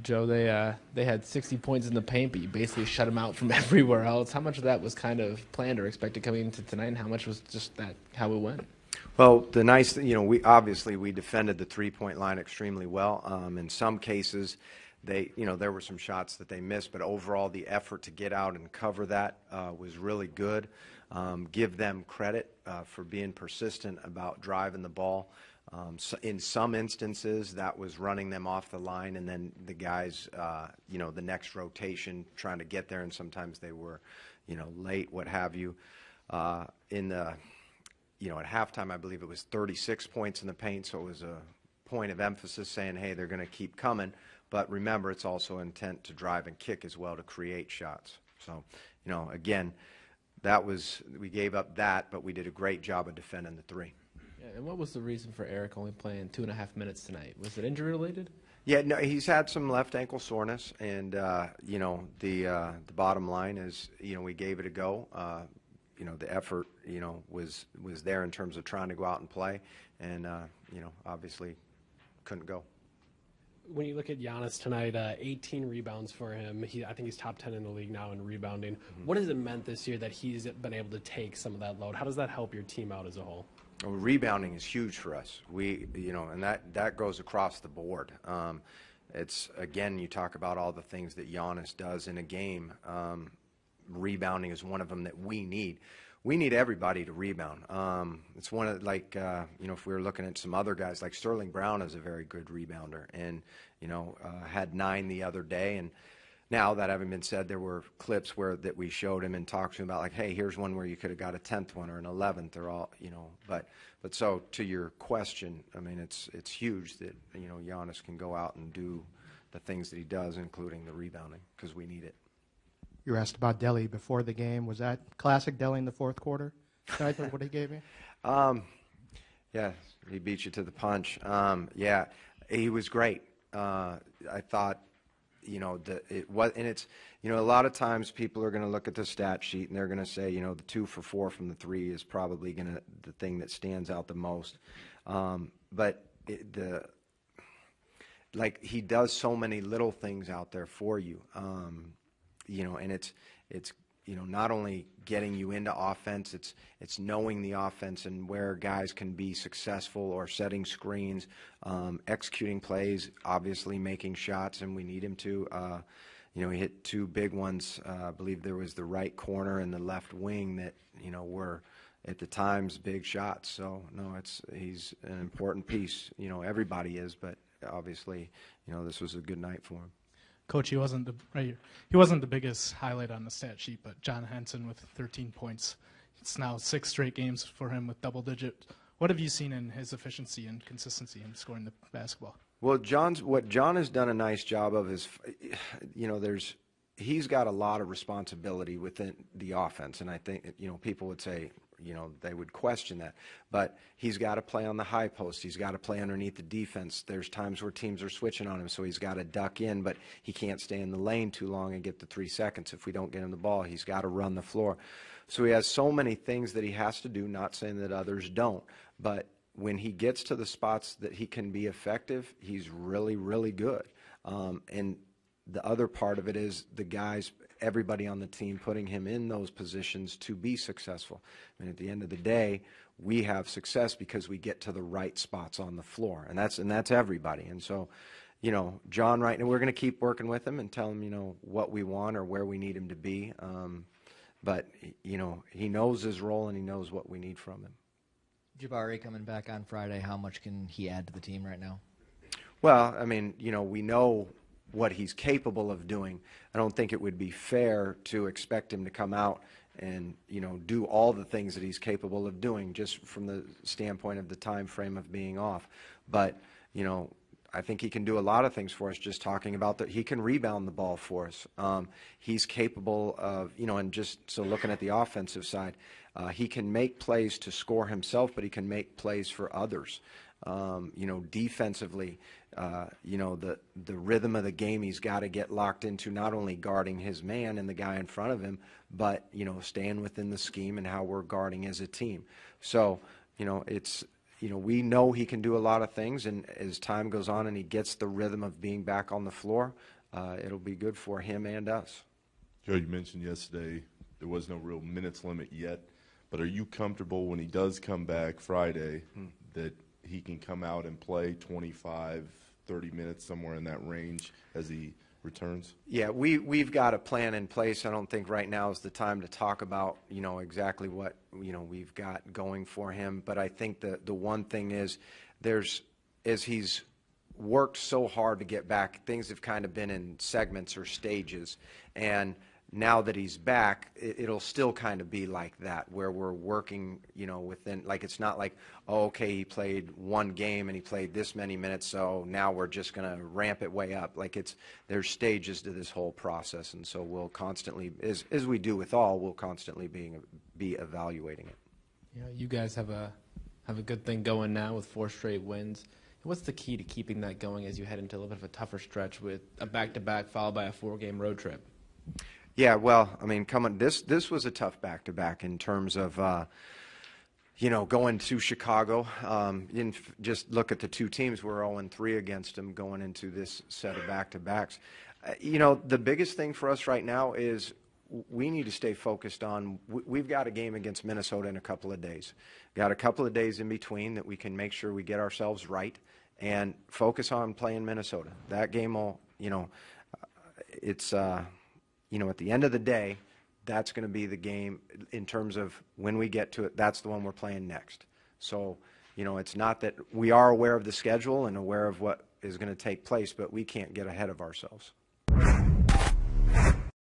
Joe, they had 60 points in the paint, but you basically shut them out from everywhere else. How much of that was kind of planned or expected coming into tonight, and how much was just that how it went? Well, the nice thing, we defended the three-point line extremely well. In some cases, there were some shots that they missed, but overall the effort to get out and cover that was really good. Give them credit for being persistent about driving the ball. So in some instances, that was running them off the line, and then the guys, the next rotation trying to get there, and sometimes they were, late, what have you. At halftime, I believe it was 36 points in the paint, so it was a point of emphasis saying, hey, they're going to keep coming. But remember, it's also intent to drive and kick as well to create shots. So, again, we gave up that, but we did a great job of defending the three. Yeah, and what was the reason for Eric only playing 2.5 minutes tonight? Was it injury related? Yeah, no, he's had some left ankle soreness, and the bottom line is, we gave it a go. The effort, was there in terms of trying to go out and play, and obviously couldn't go. When you look at Giannis tonight, 18 rebounds for him. I think he's top 10 in the league now in rebounding. Mm-hmm. What has it meant this year that he's been able to take some of that load? How does that help your team out as a whole? Well, rebounding is huge for us. And that goes across the board. It's, again, you talk about all the things that Giannis does in a game. Rebounding is one of them that we need. We need everybody to rebound. It's one of, if we were looking at some other guys, like Sterling Brown is a very good rebounder, and, had 9 the other day. And now, that having been said, there were clips that we showed him and talked to him about, like, hey, here's one where you could have got a 10th one or an 11th or all, But so to your question, I mean, it's huge that, Giannis can go out and do the things that he does, including the rebounding, because we need it. You were asked about Delly before the game. Was that classic Delly in the fourth quarter? What he gave you? Yeah, he beat you to the punch. Yeah, he was great. I thought, it was, and it's, a lot of times people are going to look at the stat sheet and they're going to say, the 2 for 4 from the 3 is probably the thing that stands out the most. But he does so many little things out there for you. And it's not only getting you into offense, it's knowing the offense and where guys can be successful, or setting screens, executing plays, obviously making shots, and we need him to. He hit 2 big ones. I believe there was the right corner and the left wing that, were at the times big shots. So, no, he's an important piece. Everybody is, but obviously, this was a good night for him. Coach, he wasn't the biggest highlight on the stat sheet, but John Henson with 13 points. It's now 6 straight games for him with double-digit. What have you seen in his efficiency and consistency in scoring the basketball? Well, what John has done a nice job of is, he's got a lot of responsibility within the offense, and I think, people would say, they would question that. But he's got to play on the high post. He's got to play underneath the defense. There's times where teams are switching on him, so he's got to duck in, but he can't stay in the lane too long and get the 3 seconds. If we don't get him the ball, he's got to run the floor. So he has so many things that he has to do, not saying that others don't. But when he gets to the spots that he can be effective, he's really, really good. And the other part of it is everybody on the team putting him in those positions to be successful. I mean, at the end of the day, we have success because we get to the right spots on the floor, and that's everybody. And so, John, right now we're going to keep working with him and tell him, what we want or where we need him to be. But he knows his role and he knows what we need from him. Jabari coming back on Friday, how much can he add to the team right now? Well, I mean, we know what he's capable of doing. I don't think it would be fair to expect him to come out and, do all the things that he's capable of doing just from the standpoint of the time frame of being off. But, I think he can do a lot of things for us, just talking about that. He can rebound the ball for us. He's capable of, and just so looking at the offensive side, he can make plays to score himself, but he can make plays for others. Defensively, the rhythm of the game he's got to get locked into, not only guarding his man and the guy in front of him, but, staying within the scheme and how we're guarding as a team. So, it's, you know, we know he can do a lot of things, and as time goes on and he gets the rhythm of being back on the floor, it'll be good for him and us. Joe, you mentioned yesterday there was no real minutes limit yet, but are you comfortable when he does come back Friday that he can come out and play 25, 30 minutes, somewhere in that range as he returns? Yeah, we've got a plan in place. I don't think right now is the time to talk about, you know, exactly what, you know, we've got going for him. But I think the one thing is as he's worked so hard to get back, things have kind of been in segments or stages. And now that he's back, it'll still kind of be like that, where we're working, you know, within, like, it's not like, oh, okay, he played one game and he played this many minutes, so now we're just going to ramp it way up. Like, there's stages to this whole process, and so we'll constantly, as we do with all, we'll constantly be evaluating it. You know, you guys have a good thing going now with 4 straight wins. What's the key to keeping that going as you head into a little bit of a tougher stretch with a back-to-back followed by a 4-game road trip? Yeah, well, I mean, this was a tough back-to-back in terms of, you know, going to Chicago. Just look at the 2 teams. We're 0-3 against them going into this set of back-to-backs. You know, the biggest thing for us right now is we need to stay focused on, we've got a game against Minnesota in a couple of days. Got a couple of days in between that we can make sure we get ourselves right and focus on playing Minnesota. That game will, you know, it's you know, at the end of the day, that's going to be the game in terms of when we get to it. That's the one we're playing next. So, you know, it's not that we are aware of the schedule and aware of what is going to take place, but we can't get ahead of ourselves.